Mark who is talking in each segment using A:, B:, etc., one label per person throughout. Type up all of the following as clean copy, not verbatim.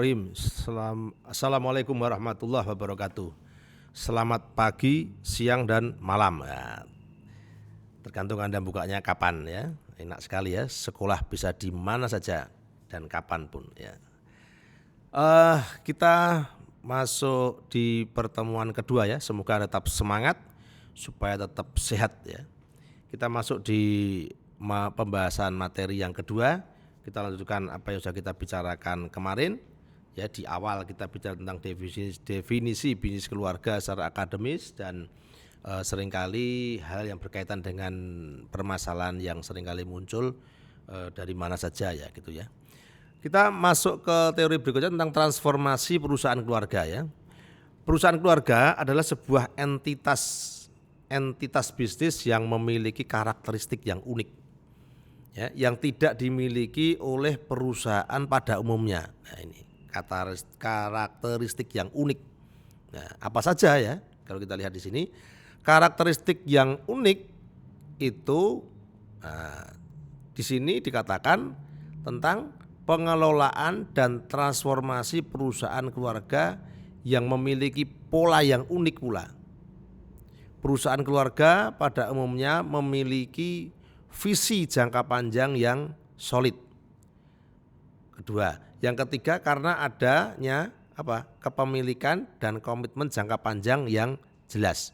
A: Bismillahirrahmanirrahim. Assalamualaikum warahmatullahi wabarakatuh. Selamat pagi, siang, dan malam. Ya, tergantung Anda bukanya kapan ya. Enak sekali ya, sekolah bisa di mana saja dan kapanpun ya. Kita masuk di pertemuan kedua ya. Semoga tetap semangat supaya tetap sehat ya. Kita masuk di pembahasan materi yang kedua. Kita lanjutkan apa yang sudah kita bicarakan kemarin ya. Di awal kita bicara tentang definisi bisnis keluarga secara akademis dan seringkali hal yang berkaitan dengan permasalahan yang seringkali muncul dari mana saja ya gitu ya. Kita masuk ke teori berikutnya tentang transformasi perusahaan keluarga ya. Perusahaan keluarga adalah sebuah entitas bisnis yang memiliki karakteristik yang unik ya, yang tidak dimiliki oleh perusahaan pada umumnya. Nah, ini karakteristik yang unik. Nah, apa saja ya? Kalau kita lihat di sini, karakteristik yang unik itu di sini dikatakan tentang pengelolaan dan transformasi perusahaan keluarga yang memiliki pola yang unik pula. Perusahaan keluarga pada umumnya memiliki visi jangka panjang yang solid. Kedua, yang ketiga karena adanya kepemilikan dan komitmen jangka panjang yang jelas.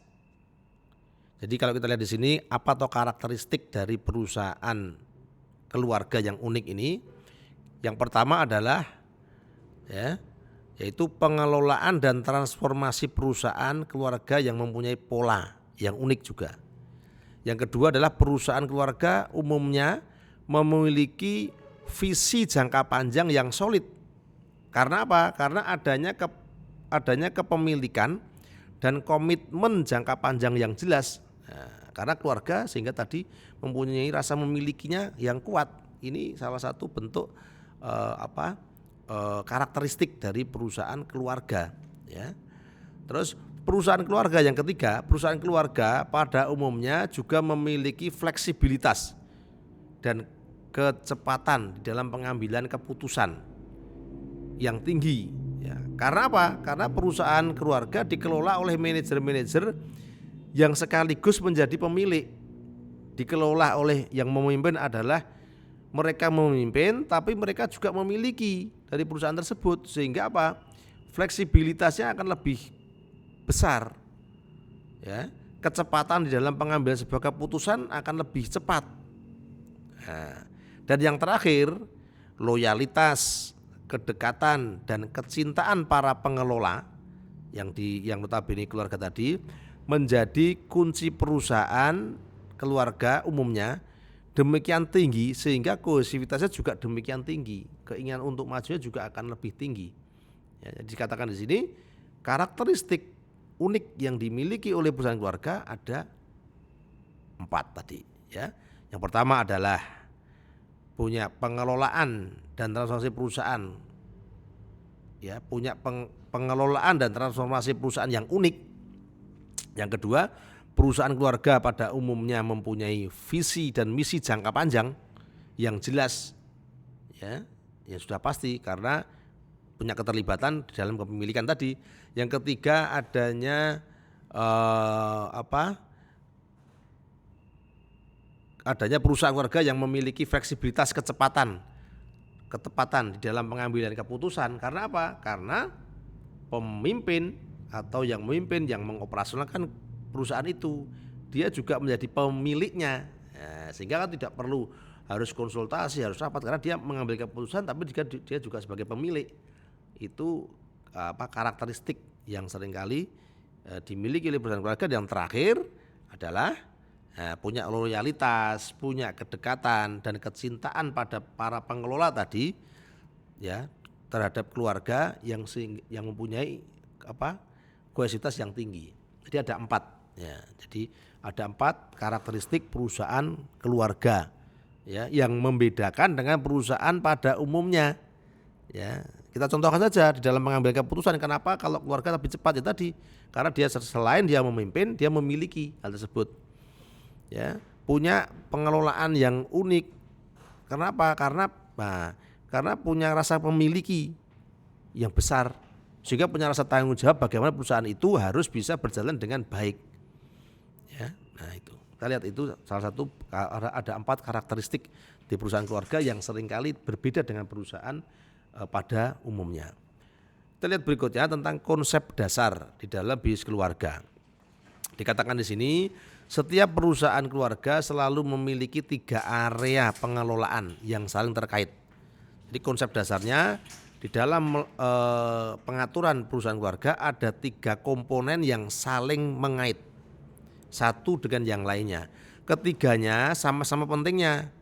A: Jadi kalau kita lihat di sini apa toh karakteristik dari perusahaan keluarga yang unik ini? Yang pertama adalah yaitu pengelolaan dan transformasi perusahaan keluarga yang mempunyai pola yang unik juga. Yang kedua adalah perusahaan keluarga umumnya memiliki visi jangka panjang yang solid. Karena apa? Karena adanya kepemilikan dan komitmen jangka panjang yang jelas. Nah, karena keluarga sehingga tadi mempunyai rasa memilikinya yang kuat. Ini salah satu bentuk karakteristik dari perusahaan keluarga. Ya. Terus perusahaan keluarga yang ketiga, perusahaan keluarga pada umumnya juga memiliki fleksibilitas dan kecepatan di dalam pengambilan keputusan yang tinggi. Ya, karena apa? Karena perusahaan keluarga dikelola oleh manajer-manajer yang sekaligus menjadi pemilik. Dikelola oleh yang memimpin adalah mereka memimpin, tapi mereka juga memiliki dari perusahaan tersebut, sehingga apa? Fleksibilitasnya akan lebih besar ya, kecepatan di dalam pengambilan sebuah keputusan akan lebih cepat. Nah, dan yang terakhir, loyalitas, kedekatan dan kecintaan para pengelola yang notabene keluarga tadi menjadi kunci perusahaan keluarga umumnya demikian tinggi sehingga kohesivitasnya juga demikian tinggi, keinginan untuk majunya juga akan lebih tinggi. Ya, dikatakan di sini karakteristik unik yang dimiliki oleh perusahaan keluarga ada 4 tadi ya. Yang pertama adalah punya pengelolaan dan transformasi perusahaan ya, punya pengelolaan dan transformasi perusahaan yang unik. Yang kedua, perusahaan keluarga pada umumnya mempunyai visi dan misi jangka panjang yang jelas ya, yang sudah pasti karena punya keterlibatan di dalam kepemilikan tadi. Yang ketiga adanya adanya perusahaan keluarga yang memiliki fleksibilitas ketepatan di dalam pengambilan keputusan. Karena apa? Karena pemimpin atau yang memimpin yang mengoperasionalkan perusahaan itu dia juga menjadi pemiliknya. Nah, sehingga kan tidak perlu harus konsultasi, harus rapat karena dia mengambil keputusan tapi dia juga sebagai pemilik. Itu karakteristik yang seringkali dimiliki oleh perusahaan keluarga. Yang terakhir adalah punya loyalitas, punya kedekatan dan kecintaan pada para pengelola tadi ya terhadap keluarga yang mempunyai kohesivitas yang tinggi. Jadi ada 4 ya. Jadi ada 4 karakteristik perusahaan keluarga ya yang membedakan dengan perusahaan pada umumnya. Ya, kita contohkan saja di dalam mengambil keputusan. Kenapa kalau keluarga lebih cepat ya tadi? Karena dia selain dia memimpin, dia memiliki hal tersebut. Ya, punya pengelolaan yang unik. Kenapa? Karena punya rasa memiliki. yang besar, sehingga punya rasa tanggung jawab bagaimana perusahaan itu harus bisa berjalan dengan baik. Ya, nah itu kita lihat itu salah satu, ada 4 karakteristik di perusahaan keluarga yang seringkali berbeda dengan perusahaan pada umumnya. Kita lihat berikutnya tentang konsep dasar di dalam bisnis keluarga. Dikatakan di sini setiap perusahaan keluarga selalu memiliki 3 area pengelolaan yang saling terkait. Jadi konsep dasarnya di dalam pengaturan perusahaan keluarga ada 3 komponen yang saling mengait satu dengan yang lainnya. Ketiganya sama-sama pentingnya.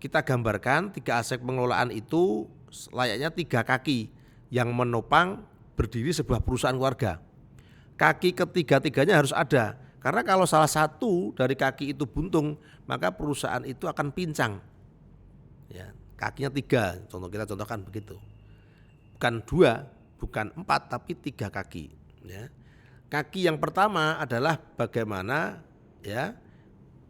A: Kita gambarkan 3 aspek pengelolaan itu layaknya 3 kaki yang menopang berdiri sebuah perusahaan keluarga. Kaki ketiga-tiganya harus ada, karena kalau salah satu dari kaki itu buntung, maka perusahaan itu akan pincang. Ya, kakinya 3, kita contohkan begitu. Bukan 2, bukan 4, tapi 3 kaki. Ya. Kaki yang pertama adalah bagaimana ya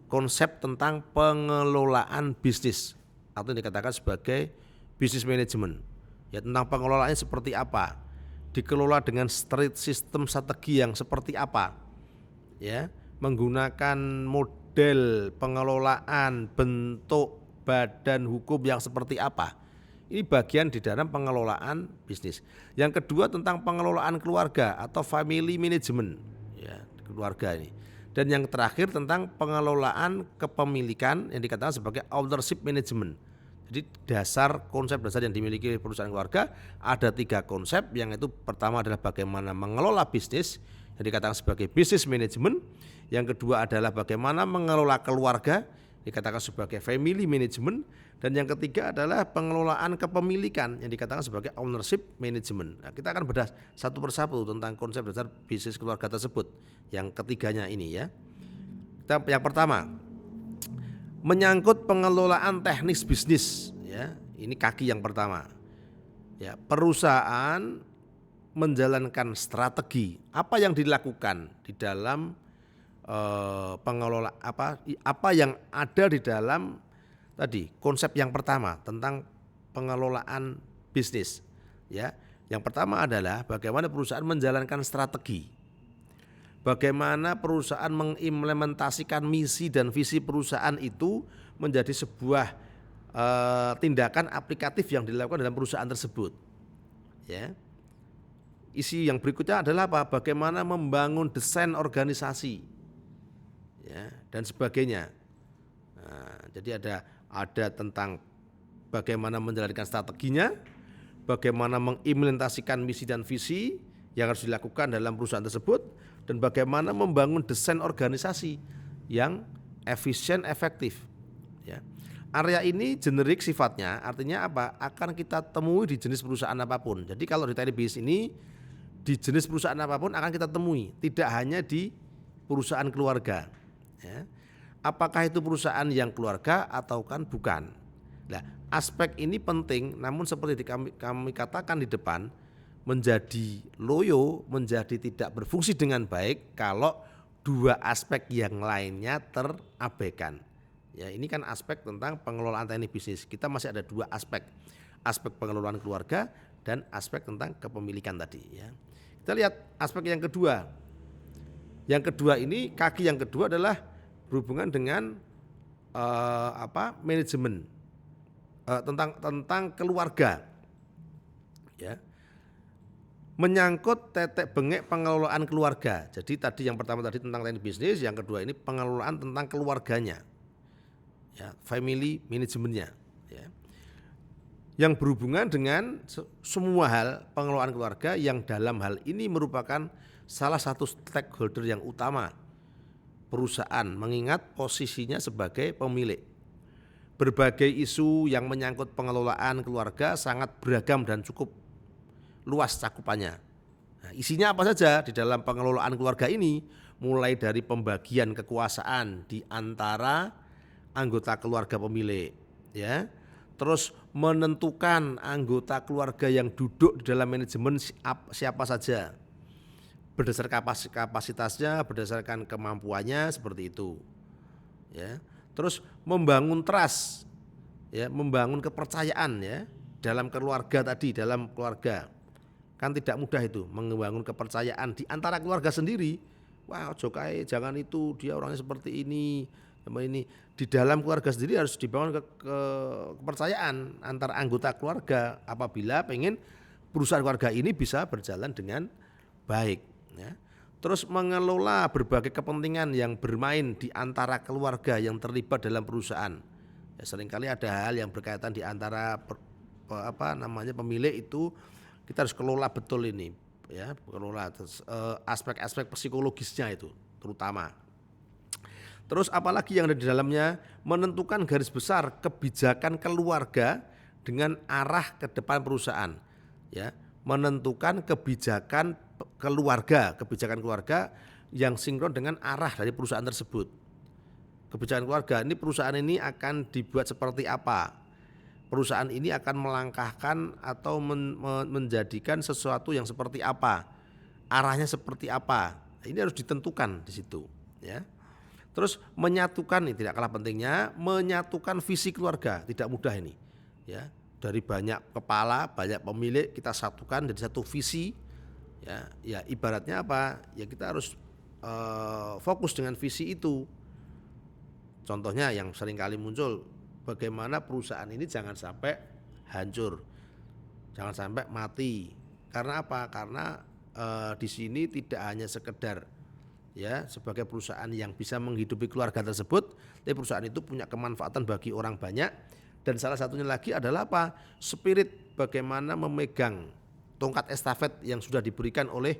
A: konsep tentang pengelolaan bisnis atau yang dikatakan sebagai bisnis manajemen. Ya, tentang pengelolaannya seperti apa, dikelola dengan sistem strategi yang seperti apa, ya, menggunakan model pengelolaan, bentuk badan hukum yang seperti apa. Ini bagian di dalam pengelolaan bisnis. Yang kedua tentang pengelolaan keluarga atau family management, ya, keluarga ini. Dan yang terakhir tentang pengelolaan kepemilikan yang dikatakan sebagai ownership management. Jadi konsep dasar yang dimiliki perusahaan keluarga ada 3 konsep, yang itu pertama adalah bagaimana mengelola bisnis yang dikatakan sebagai business management. Yang kedua adalah bagaimana mengelola keluarga dikatakan sebagai family management. Dan yang ketiga adalah pengelolaan kepemilikan yang dikatakan sebagai ownership management. Nah, kita akan bedah satu persatu tentang konsep dasar bisnis keluarga tersebut. Yang ketiganya ini ya. Yang pertama, menyangkut pengelolaan teknis bisnis, ya. Ini kaki yang pertama. Ya, perusahaan menjalankan strategi apa yang dilakukan di dalam pengelola apa yang ada di dalam tadi konsep yang pertama tentang pengelolaan bisnis, ya. Yang pertama adalah bagaimana perusahaan menjalankan strategi. Bagaimana perusahaan mengimplementasikan misi dan visi perusahaan itu menjadi sebuah tindakan aplikatif yang dilakukan dalam perusahaan tersebut. Ya. Isi yang berikutnya adalah apa? Bagaimana membangun desain organisasi, ya, dan sebagainya. Nah, jadi ada tentang bagaimana menjalankan strateginya, bagaimana mengimplementasikan misi dan visi yang harus dilakukan dalam perusahaan tersebut, dan bagaimana membangun desain organisasi yang efisien, efektif. Ya. Area ini generik sifatnya, artinya apa? Akan kita temui di jenis perusahaan apapun. Jadi kalau di teknik bisnis ini, di jenis perusahaan apapun akan kita temui, tidak hanya di perusahaan keluarga. Ya. Apakah itu perusahaan yang keluarga atau kan bukan? Nah, aspek ini penting, namun seperti kami katakan di depan, menjadi loyo, menjadi tidak berfungsi dengan baik kalau 2 aspek yang lainnya terabaikan. Ya, ini kan aspek tentang pengelolaan teknik bisnis. Kita masih ada 2 aspek pengelolaan keluarga dan aspek tentang kepemilikan tadi. Ya. Kita lihat aspek yang kedua. Yang kedua ini, kaki yang kedua adalah berhubungan dengan manajemen tentang keluarga. Ya. Menyangkut tetek bengek pengelolaan keluarga. Jadi tadi yang pertama tadi tentang teknik bisnis, yang kedua ini pengelolaan tentang keluarganya. Ya, family manajemennya, ya. Yang berhubungan dengan semua hal pengelolaan keluarga yang dalam hal ini merupakan salah satu stakeholder yang utama perusahaan, mengingat posisinya sebagai pemilik. Berbagai isu yang menyangkut pengelolaan keluarga sangat beragam dan cukup luas cakupannya. Nah, isinya apa saja di dalam pengelolaan keluarga ini, mulai dari pembagian kekuasaan di antara anggota keluarga pemilik, ya. Terus menentukan anggota keluarga yang duduk di dalam manajemen siapa saja. Berdasarkan kapasitasnya, berdasarkan kemampuannya seperti itu. Ya. Terus membangun trust, ya, membangun kepercayaan ya dalam keluarga tadi, dalam keluarga. Kan tidak mudah itu membangun kepercayaan di antara keluarga sendiri. Wah, ojo kae, jangan itu, dia orangnya seperti ini. Sama ini di dalam keluarga sendiri harus dibangun kepercayaan antar anggota keluarga apabila pengen perusahaan keluarga ini bisa berjalan dengan baik, ya. Terus mengelola berbagai kepentingan yang bermain di antara keluarga yang terlibat dalam perusahaan. Ya, seringkali ada hal yang berkaitan di antara pemilik itu kita harus kelola betul ini, ya, kelola aspek-aspek psikologisnya itu terutama. Terus apalagi yang ada di dalamnya, menentukan garis besar kebijakan keluarga dengan arah ke depan perusahaan, ya, menentukan kebijakan keluarga yang sinkron dengan arah dari perusahaan tersebut. Kebijakan keluarga ini, perusahaan ini akan dibuat seperti apa? Perusahaan ini akan melangkahkan atau menjadikan sesuatu yang seperti apa? Arahnya seperti apa? Ini harus ditentukan di situ, ya. Terus menyatukan, ini tidak kalah pentingnya, menyatukan visi keluarga, tidak mudah ini, ya. Dari banyak kepala, banyak pemilik kita satukan jadi satu visi, ya ibaratnya apa? Ya kita harus fokus dengan visi itu. Contohnya yang sering kali muncul, bagaimana perusahaan ini jangan sampai hancur, jangan sampai mati. Karena apa? Karena di sini tidak hanya sekedar, ya, sebagai perusahaan yang bisa menghidupi keluarga tersebut, tapi perusahaan itu punya kemanfaatan bagi orang banyak. Dan salah satunya lagi adalah apa? Spirit bagaimana memegang tongkat estafet yang sudah diberikan oleh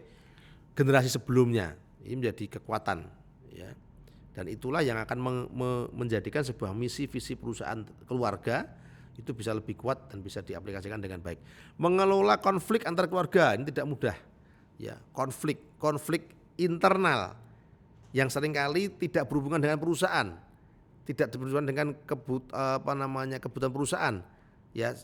A: generasi sebelumnya. Ini menjadi kekuatan, ya. Dan itulah yang akan menjadikan sebuah misi visi perusahaan keluarga itu bisa lebih kuat dan bisa diaplikasikan dengan baik. Mengelola konflik antar keluarga ini tidak mudah, ya. Konflik internal yang seringkali tidak berhubungan dengan perusahaan, tidak berhubungan dengan kebutuhan perusahaan, ya,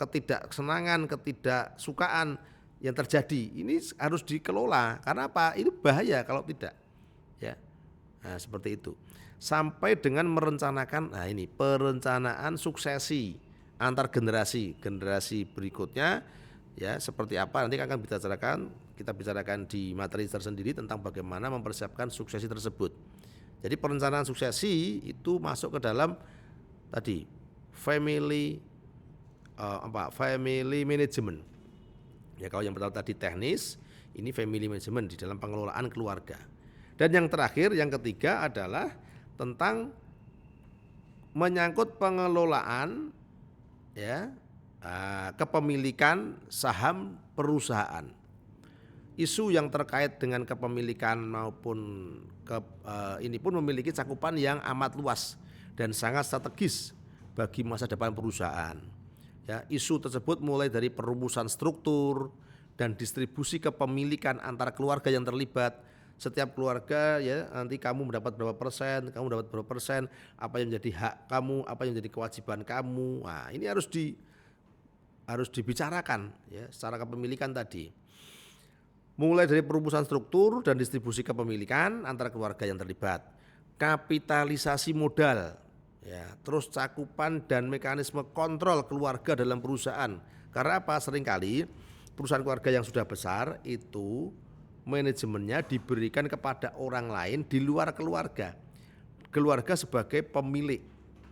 A: ketidaksenangan, ketidaksukaan yang terjadi ini harus dikelola. Karena apa? Ini bahaya kalau tidak, ya. Nah, seperti itu. Sampai dengan merencanakan, nah ini perencanaan suksesi antar generasi berikutnya, ya, seperti apa nanti akan kita bicarakan di materi tersendiri tentang bagaimana mempersiapkan suksesi tersebut. Jadi perencanaan suksesi itu masuk ke dalam tadi family management. Ya, kalau yang pertama tadi teknis, ini family management di dalam pengelolaan keluarga. Dan yang terakhir, yang ketiga adalah tentang menyangkut pengelolaan, ya, kepemilikan saham perusahaan. Isu yang terkait dengan kepemilikan maupun ini pun memiliki cakupan yang amat luas dan sangat strategis bagi masa depan perusahaan. Ya, isu tersebut mulai dari perumusan struktur dan distribusi kepemilikan antara keluarga yang terlibat. Setiap keluarga, ya, nanti kamu mendapat berapa persen, apa yang menjadi hak kamu, apa yang menjadi kewajiban kamu. Nah, ini harus dibicarakan, ya, secara kepemilikan tadi. Mulai dari perumusan struktur dan distribusi kepemilikan antara keluarga yang terlibat, kapitalisasi modal, ya, terus cakupan dan mekanisme kontrol keluarga dalam perusahaan. Karena apa? Seringkali perusahaan keluarga yang sudah besar itu manajemennya diberikan kepada orang lain di luar keluarga. Keluarga sebagai pemilik,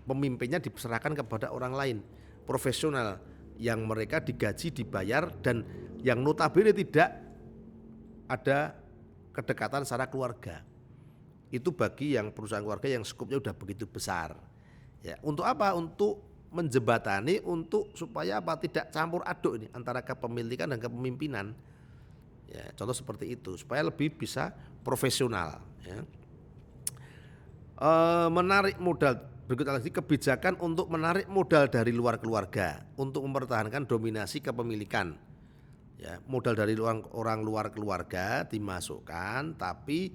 A: pemimpinnya diserahkan kepada orang lain, profesional yang mereka digaji, dibayar, dan yang notabene tidak ada kedekatan secara keluarga. Itu bagi yang perusahaan keluarga yang skupnya udah begitu besar. Ya, untuk apa? Untuk menjembatani, untuk supaya apa? Tidak campur aduk ini antara kepemilikan dan kepemimpinan. Ya, contoh seperti itu supaya lebih bisa profesional, ya. Menarik modal, berikut lagi kebijakan untuk menarik modal dari luar keluarga untuk mempertahankan dominasi kepemilikan. Ya, modal dari orang luar keluarga dimasukkan, tapi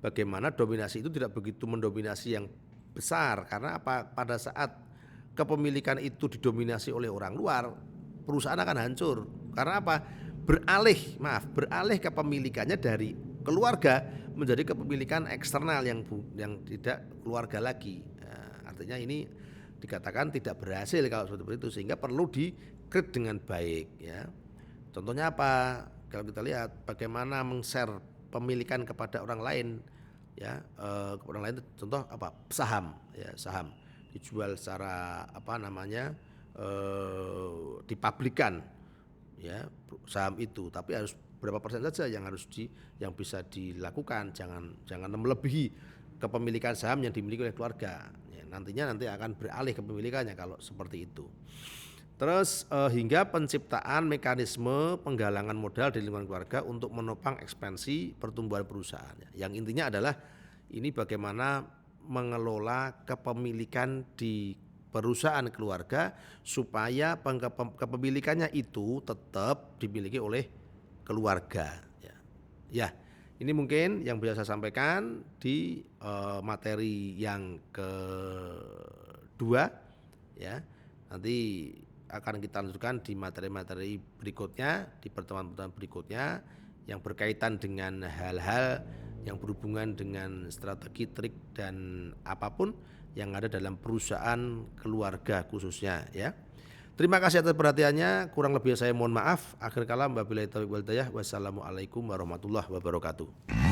A: bagaimana dominasi itu tidak begitu mendominasi yang besar. Karena apa? Pada saat kepemilikan itu didominasi oleh orang luar, perusahaan akan hancur. Karena apa? Beralih kepemilikannya dari keluarga menjadi kepemilikan eksternal yang tidak keluarga lagi. Nah, artinya ini dikatakan tidak berhasil kalau seperti itu, sehingga perlu di-create dengan baik, ya. Contohnya apa? Kalau kita lihat bagaimana meng-share pemilikan kepada orang lain, ya, kepada orang lain. Contoh apa? Saham, ya, saham dijual secara apa namanya, dipublikkan, ya, saham itu. Tapi harus berapa persen saja yang yang bisa dilakukan, jangan melebihi kepemilikan saham yang dimiliki oleh keluarga. Ya, nanti akan beralih kepemilikannya kalau seperti itu. Terus hingga penciptaan mekanisme penggalangan modal di lingkungan keluarga untuk menopang ekspansi pertumbuhan perusahaan. Yang intinya adalah ini bagaimana mengelola kepemilikan di perusahaan keluarga supaya kepemilikannya itu tetap dimiliki oleh keluarga. Ya, ini mungkin yang bisa saya sampaikan di materi yang kedua, ya. Nanti akan kita lanjutkan di materi-materi berikutnya, di pertemuan-pertemuan berikutnya yang berkaitan dengan hal-hal yang berhubungan dengan strategi, trik, dan apapun yang ada dalam perusahaan keluarga khususnya, ya. Terima kasih atas perhatiannya, kurang lebih saya mohon maaf. Akhir kalam, wabillahi taufiq wal hidayah. Wassalamualaikum warahmatullahi wabarakatuh.